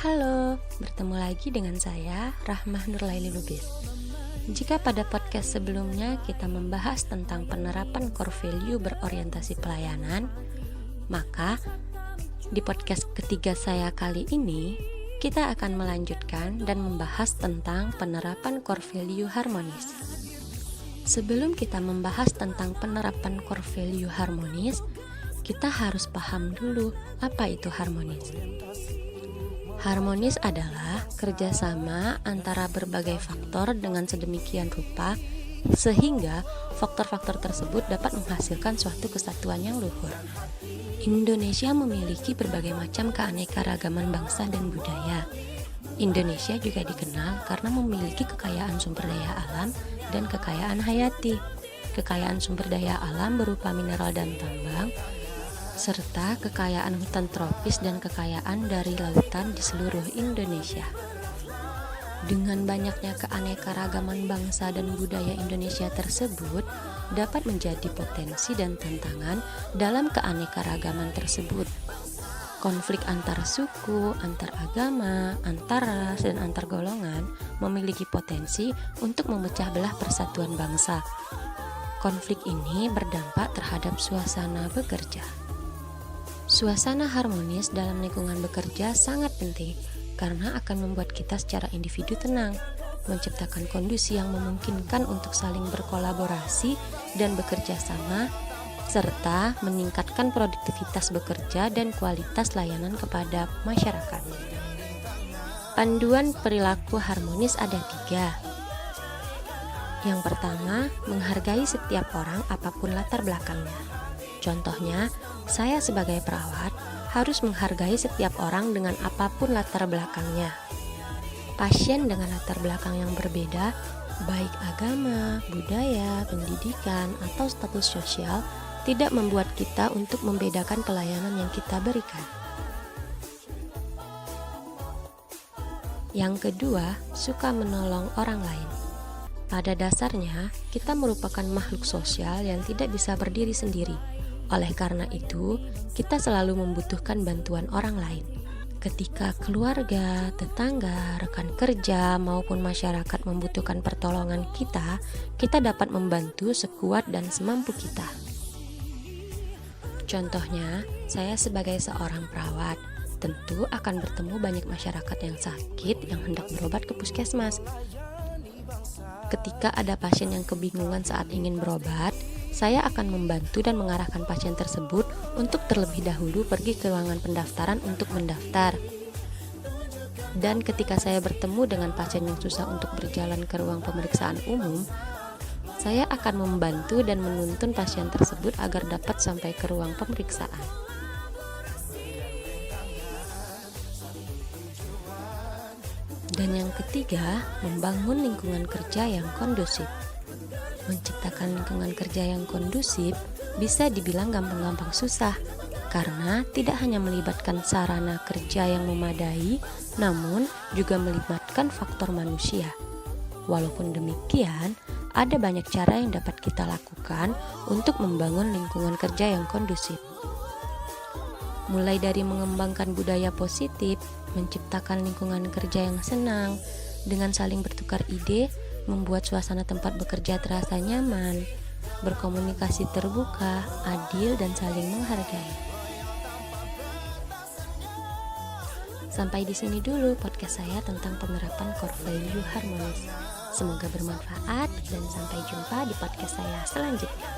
Halo, bertemu lagi dengan saya, Rahmah Nurlaili Lubis. Jika pada podcast sebelumnya kita membahas tentang penerapan core value berorientasi pelayanan, maka di podcast ketiga saya kali ini, kita akan melanjutkan dan membahas tentang penerapan core value harmonis. Sebelum kita membahas tentang penerapan core value harmonis, kita harus paham dulu apa itu harmonis. Harmonis adalah kerjasama antara berbagai faktor dengan sedemikian rupa sehingga faktor-faktor tersebut dapat menghasilkan suatu kesatuan yang luhur. Indonesia memiliki berbagai macam keanekaragaman bangsa dan budaya. Indonesia juga dikenal karena memiliki kekayaan sumber daya alam dan kekayaan hayati. Kekayaan sumber daya alam berupa mineral dan tambang, serta kekayaan hutan tropis dan kekayaan dari lautan di seluruh Indonesia. Dengan banyaknya keanekaragaman bangsa dan budaya Indonesia tersebut dapat menjadi potensi dan tantangan dalam keanekaragaman tersebut. Konflik antar suku, antar agama, antar ras, dan antar golongan memiliki potensi untuk memecah belah persatuan bangsa. Konflik ini berdampak terhadap suasana bekerja. Suasana harmonis dalam lingkungan bekerja sangat penting karena akan membuat kita secara individu tenang, menciptakan kondisi yang memungkinkan untuk saling berkolaborasi dan bekerja sama, serta meningkatkan produktivitas bekerja dan kualitas layanan kepada masyarakat. Panduan perilaku harmonis ada 3. Yang pertama, menghargai setiap orang apapun latar belakangnya. Contohnya, saya sebagai perawat harus menghargai setiap orang dengan apapun latar belakangnya. Pasien dengan latar belakang yang berbeda, baik agama, budaya, pendidikan, atau status sosial, tidak membuat kita untuk membedakan pelayanan yang kita berikan. Yang kedua, suka menolong orang lain. Pada dasarnya, kita merupakan makhluk sosial yang tidak bisa berdiri sendiri. Oleh karena itu, kita selalu membutuhkan bantuan orang lain. Ketika keluarga, tetangga, rekan kerja, maupun masyarakat membutuhkan pertolongan kita dapat membantu sekuat dan semampu kita. Contohnya, saya sebagai seorang perawat, tentu akan bertemu banyak masyarakat yang sakit yang hendak berobat ke puskesmas. Ketika ada pasien yang kebingungan saat ingin berobat, saya akan membantu dan mengarahkan pasien tersebut untuk terlebih dahulu pergi ke ruangan pendaftaran untuk mendaftar. Dan ketika saya bertemu dengan pasien yang susah untuk berjalan ke ruang pemeriksaan umum, saya akan membantu dan menuntun pasien tersebut agar dapat sampai ke ruang pemeriksaan. Dan yang ketiga, membangun lingkungan kerja yang kondusif. Menciptakan lingkungan kerja yang kondusif bisa dibilang gampang-gampang susah karena tidak hanya melibatkan sarana kerja yang memadai, namun juga melibatkan faktor manusia. Walaupun demikian, ada banyak cara yang dapat kita lakukan untuk membangun lingkungan kerja yang kondusif. Mulai dari mengembangkan budaya positif, menciptakan lingkungan kerja yang senang, dengan saling bertukar ide, membuat suasana tempat bekerja terasa nyaman, berkomunikasi terbuka, adil, dan saling menghargai. Sampai di sini dulu podcast saya tentang penerapan core value harmonis. Semoga bermanfaat dan sampai jumpa di podcast saya selanjutnya.